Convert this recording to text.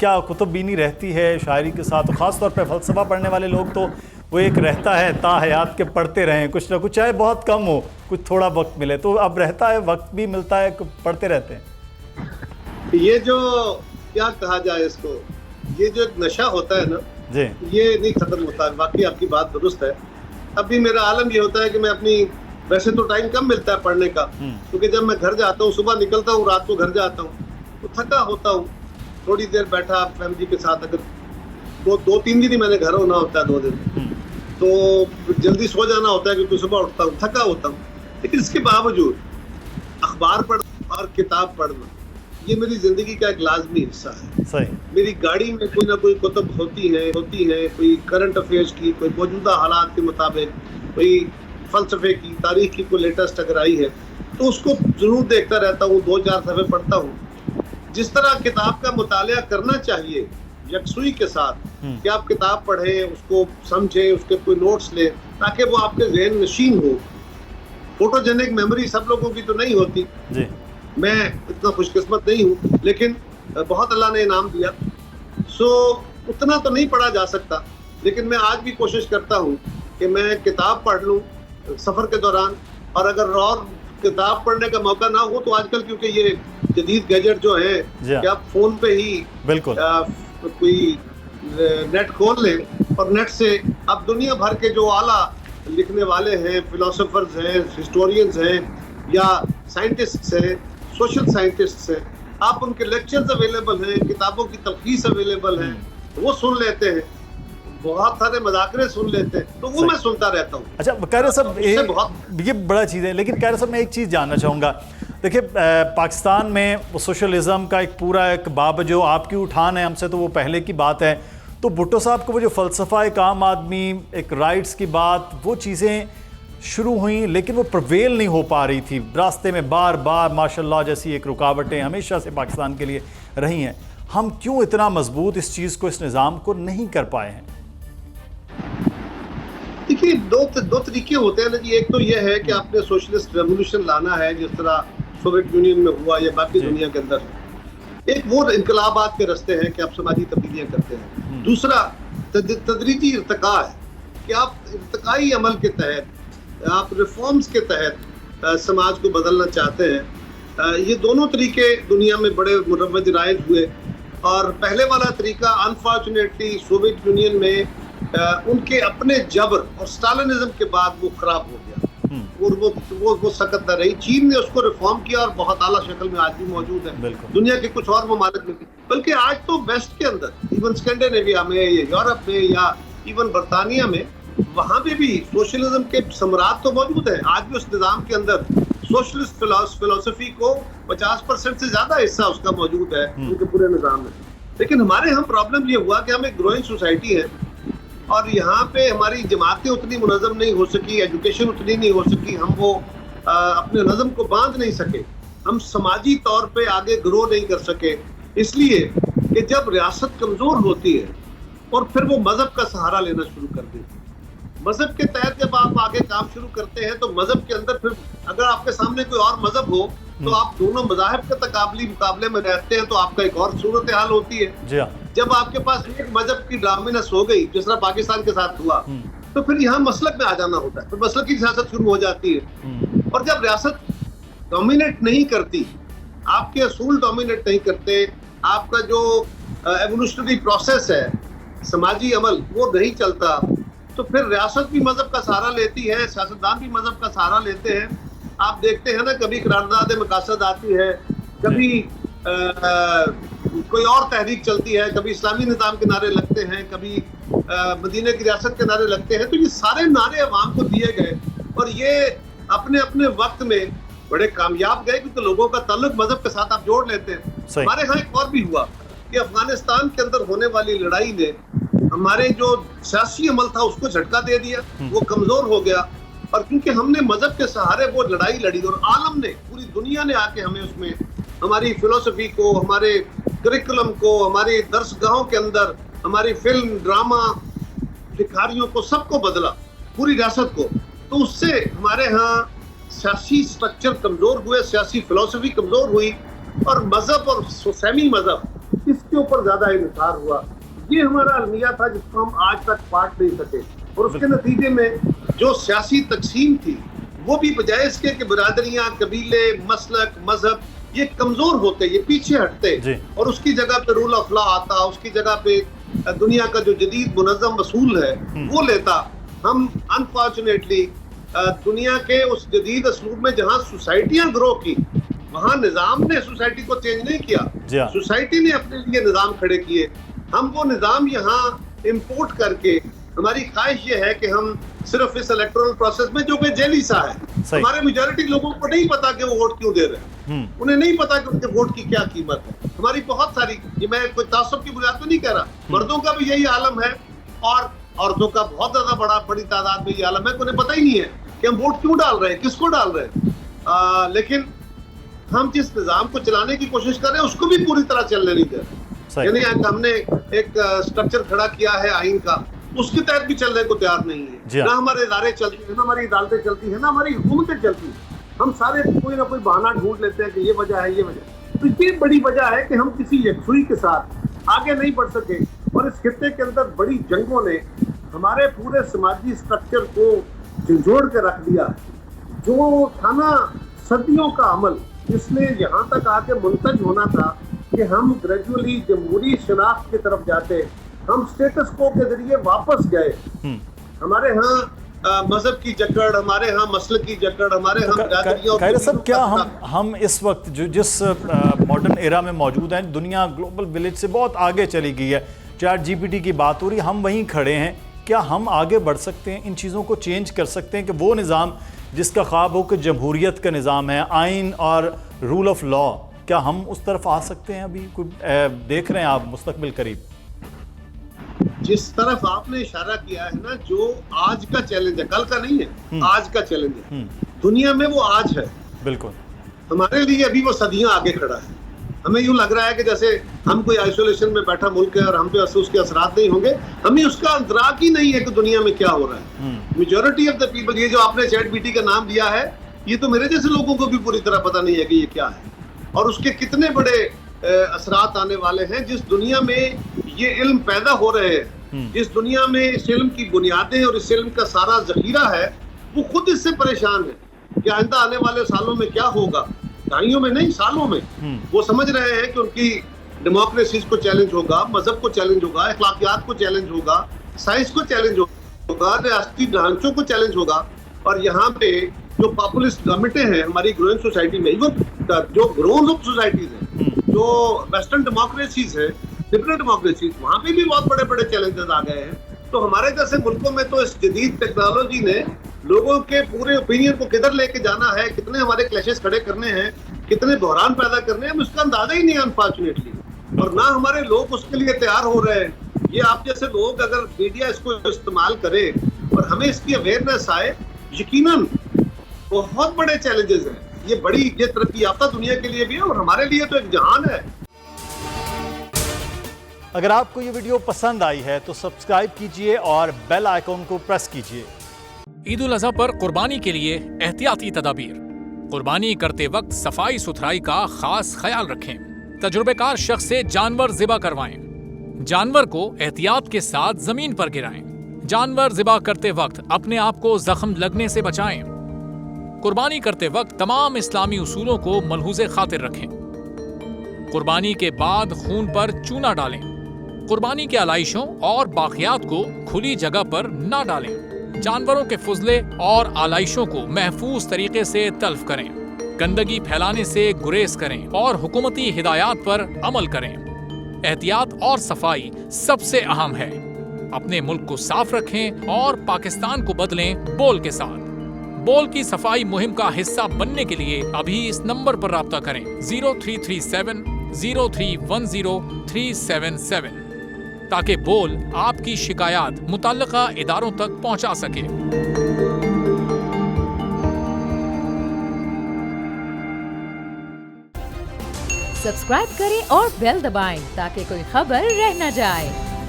کیا کتب بینی رہتی ہے شاعری کے ساتھ، خاص طور پہ فلسفہ پڑھنے والے لوگ تو وہ ایک رہتا ہے تا حیات کے پڑھتے رہیں کچھ نہ کچھ، چاہے بہت کم ہو، کچھ تھوڑا وقت ملے تو اب رہتا ہے، وقت بھی ملتا ہے، پڑھتے رہتے ہیں۔ یہ جو کیا کہا جائے اس کو، یہ جو ایک نشہ ہوتا ہے نا جی یہ نہیں ختم ہوتا۔ باقی آپ کی بات درست ہے۔ اب بھی میرا عالم یہ ہوتا ہے کہ میں اپنی، ویسے تو ٹائم کم ملتا ہے پڑھنے کا، کیونکہ جب میں گھر جاتا ہوں، صبح نکلتا ہوں، رات کو گھر جاتا ہوں تو تھکا ہوتا ہوں، تھوڑی دیر بیٹھا فیملی کے ساتھ، اگر دو تین دن ہی میں نے گھر ہونا ہوتا ہے، 2 دن تو جلدی سو جانا ہوتا ہے کیونکہ صبح اٹھتا ہوں، تھکا ہوتا ہوں، لیکن اس کے باوجود اخبار پڑھنا اور کتاب پڑھنا یہ میری زندگی کا ایک لازمی حصہ ہے۔ صحیح۔ میری گاڑی میں کوئی نہ کوئی کتب ہوتی ہے، کوئی کرنٹ افیئرس کی، کوئی موجودہ حالات کے مطابق، کوئی فلسفے کی، تاریخ کی کوئی لیٹسٹ اگر آئی ہے تو اس کو ضرور دیکھتا رہتا ہوں، 2-4 صفحے پڑھتا ہوں۔ جس طرح کتاب کا مطالعہ کرنا چاہیے یکسوئی کے ساتھ، کہ آپ کتاب پڑھیں، اس کو سمجھیں، اس کے کوئی نوٹس لیں تاکہ وہ آپ کے ذہن نشین ہو۔ فوٹوجینک میموری سب لوگوں کی تو نہیں ہوتی، جی میں اتنا خوش قسمت نہیں ہوں، لیکن بہت اللہ نے انعام دیا، سو اتنا تو نہیں پڑھا جا سکتا، لیکن میں آج بھی کوشش کرتا ہوں کہ میں کتاب پڑھ لوں سفر کے دوران، اور اگر اور کتاب پڑھنے کا موقع نہ ہو تو آج کل کیونکہ یہ جدید گیجٹ جو ہیں کہ آپ فون پہ ہی بالکل کوئی نیٹ کھول لیں اور نیٹ سے آپ دنیا بھر کے جو اعلیٰ لکھنے والے ہیں، فلاسفرز ہیں، ہسٹورینز ہیں یا سائنٹسٹس ہیں، سوشل سائنٹسٹس ہیں، آپ ان کے لیکچرز اویلیبل ہیں، کتابوں کی تلخیص اویلیبل ہیں، وہ سن لیتے ہیں، بہت سارے مذاکرے سن لیتے ہیں، تو وہ میں سنتا رہتا ہوں۔ اچھا قاہرہ صاحب، یہ بڑا چیز ہے، لیکن قاہرہ صاحب میں ایک چیز جاننا چاہوں گا، دیکھیں پاکستان میں سوشلزم کا ایک پورا ایک باب جو آپ کی اٹھان ہے، ہم سے تو وہ پہلے کی بات ہے، تو بھٹو صاحب کو وہ جو فلسفہ ایک عام آدمی، ایک رائٹس کی بات، وہ چیزیں شروع ہوئیں لیکن وہ پرویل نہیں ہو پا رہی تھی، راستے میں بار بار ماشاءاللہ جیسی ایک رکاوٹیں ہمیشہ سے پاکستان کے لیے رہی ہیں، ہم کیوں اتنا مضبوط اس چیز کو، اس نظام کو نہیں کر پائے ہیں؟ دیکھیے دو طریقے ہوتے ہیں نا جی، ایک تو یہ ہے کہ آپ نے سوشلسٹ ریولوشن لانا ہے جس طرح سوویت یونین میں ہوا یا باقی دنیا کے اندر، ایک وہ انقلابات کے رستے ہیں کہ آپ سماجی تبدیلیاں کرتے ہیں، دوسرا تدریجی ارتقاء ہے کہ آپ ارتقائی عمل کے تحت، آپ ریفارمز کے تحت سماج کو بدلنا چاہتے ہیں۔ یہ دونوں طریقے دنیا میں بڑے مروج رائج ہوئے، اور پہلے والا طریقہ انفارچونیٹلی سوویت یونین میں ان کے اپنے جبر اور سٹالنزم کے بعد وہ خراب ہو گیا، اور وہ سکت نہ رہی۔ چین نے اس کو ریفارم کیا اور بہت اعلیٰ شکل میں آج بھی موجود ہے، دنیا کے کچھ اور ممالک میں بھی، بلکہ آج تو ویسٹ کے اندر، ایون اسکینڈینیویا میں یا یورپ میں یا ایون برطانیہ میں، وہاں پہ بھی سوشلزم کے ثمرات تو موجود ہیں۔ آج بھی اس نظام کے اندر سوشلسٹ فلسفی کو 50% سے زیادہ حصہ اس کا موجود ہے ان کے پورے نظام میں، لیکن ہمارے ہم پرابلم یہ ہوا کہ ہم ایک گروئنگ سوسائٹی ہے، اور یہاں پہ ہماری جماعتیں اتنی منظم نہیں ہو سکی، ایجوکیشن اتنی نہیں ہو سکی، ہم وہ اپنے نظم کو باندھ نہیں سکے، ہم سماجی طور پہ آگے گرو نہیں کر سکے، اس لیے کہ جب ریاست کمزور ہوتی ہے اور پھر وہ مذہب کا سہارا لینا شروع کر دیتی ہے، مذہب کے تحت جب آپ آگے کام شروع کرتے ہیں تو مذہب کے اندر پھر اگر آپ کے سامنے کوئی اور مذہب ہو تو آپ دونوں مذاہب کے مقابلے میں رہتے ہیں، تو آپ کا ایک اور صورتحال ہوتی ہے۔ جب آپ کے پاس ایک مذہب کی ڈومیننس ہو گئی، جس طرح پاکستان کے ساتھ ہوا، تو پھر یہاں مسلک میں آ جانا ہوتا ہے، پھر مسلک کی سیاست شروع ہو جاتی ہے، اور جب ریاست ڈومینیٹ نہیں کرتی، آپ کے اصول ڈومینیٹ نہیں کرتے، آپ کا جو ایوولوشنری پروسیس ہے، سماجی عمل، وہ نہیں چلتا، تو پھر ریاست بھی مذہب کا سہارا لیتی ہے، سیاستدان بھی مذہب کا سہارا لیتے ہیں۔ آپ دیکھتے ہیں نا، کبھی قرارداد مقاصد آتی ہے، کبھی کوئی اور تحریک چلتی ہے، کبھی اسلامی نظام کے نعرے لگتے ہیں، کبھی مدینہ کی ریاست کے نعرے لگتے ہیں، تو یہ سارے نعرے عوام کو دیے گئے، اور یہ اپنے اپنے وقت میں بڑے کامیاب گئے، کیونکہ لوگوں کا تعلق مذہب کے ساتھ آپ جوڑ لیتے ہیں۔ ہمارے ہاں ایک اور بھی ہوا کہ افغانستان کے اندر ہونے والی لڑائی نے ہمارے جو سیاسی عمل تھا اس کو جھٹکا دے دیا، وہ کمزور ہو گیا، اور کیونکہ ہم نے مذہب کے سہارے وہ لڑائی لڑی، اور عالم نے، پوری دنیا نے آ کے ہمیں اس میں ہماری فلسفی کو، ہمارے کریکولم کو، ہماری درس گاہوں کے اندر ہماری فلم، ڈرامہ، لکھاریوں کو، سب کو بدلا، پوری ریاست کو، تو اس سے ہمارے ہاں سیاسی سٹرکچر کمزور ہوئے، سیاسی فلسفی کمزور ہوئی، اور مذہب اور سیمی مذہب کس کے اوپر زیادہ انحصار ہوا. یہ ہمارا المیہ تھا جس کو ہم آج تک پاٹ نہیں سکے, اور اس کے نتیجے میں جو سیاسی تقسیم تھی وہ بھی بجائے اس کے کہ برادریاں, قبیلے, مسلک, مذہب یہ کمزور ہوتے, یہ پیچھے ہٹتے, اور اس کی جگہ پہ رول آف لا آتا, اس کی جگہ پہ دنیا کا جو جدید منظم اصول ہے وہ لیتا. ہم انفارچونیٹلی دنیا کے اس جدید اسلوب میں جہاں سوسائٹیاں گرو کی وہاں نظام نے سوسائٹی کو چینج نہیں کیا, سوسائٹی نے اپنے لیے نظام کھڑے کیے. ہم وہ نظام یہاں امپورٹ کر کے, ہماری خواہش یہ ہے کہ ہم صرف اس الیکٹورل پروسیس میں جو کہ جیلی سا ہے, ہمارے میجورٹی لوگوں کو نہیں پتا کہ وہ ووٹ کیوں دے رہے ہیں, انہیں نہیں پتا کہ ان کے ووٹ کی کیا قیمت ہے. ہماری بہت ساری, یہ میں کوئی تعصب کی بنیاد پہ نہیں کہہ رہا, مردوں کا بھی یہی عالم ہے اور عورتوں کا بہت زیادہ بڑی تعداد میں یہ عالم ہے کہ انہیں پتہ ہی نہیں ہے کہ ہم ووٹ کیوں ڈال رہے ہیں, کس کو ڈال رہے ہیں. لیکن ہم جس نظام کو چلانے کی کوشش کر رہے ہیں اس کو بھی پوری طرح چلنے نہیں دے رہے. یعنی ہم نے ایک اسٹرکچر کھڑا کیا ہے آئین کا, اس کے تحت بھی چلنے کو تیار نہیں ہے. نہ ہمارے ادارے چلتے ہیں, نہ ہماری عدالتیں چلتی ہیں, نہ ہماری حکومتیں چلتی ہیں. ہم سارے کوئی نہ کوئی بہانہ ڈھونڈ لیتے ہیں کہ یہ وجہ ہے, یہ وجہ. تو یہ بڑی وجہ ہے کہ ہم کسی یکسوئی کے ساتھ آگے نہیں بڑھ سکے, اور اس خطے کے اندر بڑی جنگوں نے ہمارے پورے سماجی اسٹرکچر کو جھنجھوڑ کے رکھ دیا. جو تھا نا صدیوں کا عمل, جس نے یہاں تک آ کے منتج ہونا تھا کہ ہم گریجولی جمہوری شناخت کی طرف جاتے, ہم سٹیٹس کو کے ذریعے واپس گئے. ہمارے ہاں مذہب کی جکڑ, ہمارے ہاں مسلک کی جکڑ, ہمارے ہاں برادریوں. خیر صاحب, کیا ہم اس وقت جو جس ماڈرن ایرا میں موجود ہیں, دنیا گلوبل ولیج سے بہت آگے چلی گئی ہے, چیٹ جی پی ٹی کی بات ہو رہی, ہم وہیں کھڑے ہیں, کیا ہم آگے بڑھ سکتے ہیں, ان چیزوں کو چینج کر سکتے ہیں کہ وہ نظام جس کا خواب ہو کہ جمہوریت کا نظام ہے, آئین اور رول آف لا, کیا ہم اس طرف آ سکتے ہیں؟ ابھی کوئی دیکھ رہے ہیں آپ مستقبل قریب؟ جس طرف آپ نے اشارہ کیا ہے نا, جو آج کا چیلنج ہے, کل کا نہیں ہے, آج کا چیلنج ہے دنیا میں, وہ آج ہے. بالکل ہمارے لیے ابھی وہ صدیاں آگے کھڑا ہے. ہمیں یوں لگ رہا ہے کہ جیسے ہم کوئی آئسولیشن میں بیٹھا ملک ہے اور ہم پہ اس کے اثرات نہیں ہوں گے. ہمیں اس کا ادراک ہی نہیں ہے کہ دنیا میں کیا ہو رہا ہے. میجورٹی آف دا پیپل, یہ جو آپ نے چیٹ بی ٹی کا نام دیا ہے, یہ تو میرے جیسے لوگوں کو بھی پوری طرح پتہ نہیں ہے کہ یہ کیا ہے اور اس کے کتنے بڑے اثرات آنے والے ہیں. جس دنیا میں یہ علم پیدا ہو رہے ہیں, جس دنیا میں اس علم کی بنیادیں اور اس علم کا سارا ذخیرہ ہے, وہ خود اس سے پریشان ہے کہ آئندہ آنے والے سالوں میں کیا ہوگا. دہائیوں میں نہیں, سالوں میں. وہ سمجھ رہے ہیں کہ ان کی ڈیموکریسیز کو چیلنج ہوگا, مذہب کو چیلنج ہوگا, اخلاقیات کو چیلنج ہوگا, سائنس کو چیلنج ہوگا, ریاستی ڈھانچوں کو چیلنج ہوگا. اور یہاں پہ جو پاپولسٹ گورنمنٹیں ہیں ہماری گروئنگ سوسائٹی میں, جو گرون اپ سوسائٹیز ہیں, جو ویسٹرن ڈیموکریسیز ہیں, لبرل ڈیموکریسیز, وہاں پہ بھی بہت بڑے بڑے چیلنجز آ گئے ہیں. تو ہمارے جیسے ملکوں میں تو اس جدید ٹیکنالوجی نے لوگوں کے پورے اوپینین کو کدھر لے کے جانا ہے, کتنے ہمارے کلیشز کھڑے کرنے ہیں, کتنے بحران پیدا کرنے ہیں, ہم اس کا اندازہ ہی نہیں ہے انفارچونیٹلی. اور نہ ہمارے لوگ اس کے لیے تیار ہو رہے ہیں. یہ آپ جیسے لوگ اگر میڈیا اس کو استعمال کرے اور ہمیں اس کی اویئرنیس آئے, یقیناً بہت بڑے چیلنجز ہیں. یہ ترقی یافتہ دنیا کے لیے بھی ہے اور ہمارے لیے تو ایک جہان ہے. اگر آپ کو یہ ویڈیو پسند آئی ہے تو سبسکرائب کیجئے اور بیل آئیکن کو پریس کیجئے. عید الاضحیٰ پر قربانی کے لیے احتیاطی تدابیر. قربانی کرتے وقت صفائی ستھرائی کا خاص خیال رکھیں. تجربہ کار شخص سے جانور ذبح کروائیں. جانور کو احتیاط کے ساتھ زمین پر گرائیں. جانور ذبح کرتے وقت اپنے آپ کو زخم لگنے سے بچائیں. قربانی کرتے وقت تمام اسلامی اصولوں کو ملحوظ خاطر رکھیں. قربانی کے بعد خون پر چونا ڈالیں. قربانی کے علائشوں اور باقیات کو کھلی جگہ پر نہ ڈالیں. جانوروں کے فضلے اور علائشوں کو محفوظ طریقے سے تلف کریں. گندگی پھیلانے سے گریز کریں اور حکومتی ہدایات پر عمل کریں. احتیاط اور صفائی سب سے اہم ہے. اپنے ملک کو صاف رکھیں اور پاکستان کو بدلیں بول کے ساتھ. بول کی صفائی مہم کا حصہ بننے کے لیے ابھی اس نمبر پر رابطہ کریں 0337 0310 377 تاکہ بول آپ کی شکایات متعلقہ اداروں تک پہنچا سکے. سبسکرائب کریں اور بیل دبائیں تاکہ کوئی خبر رہ نہ جائے.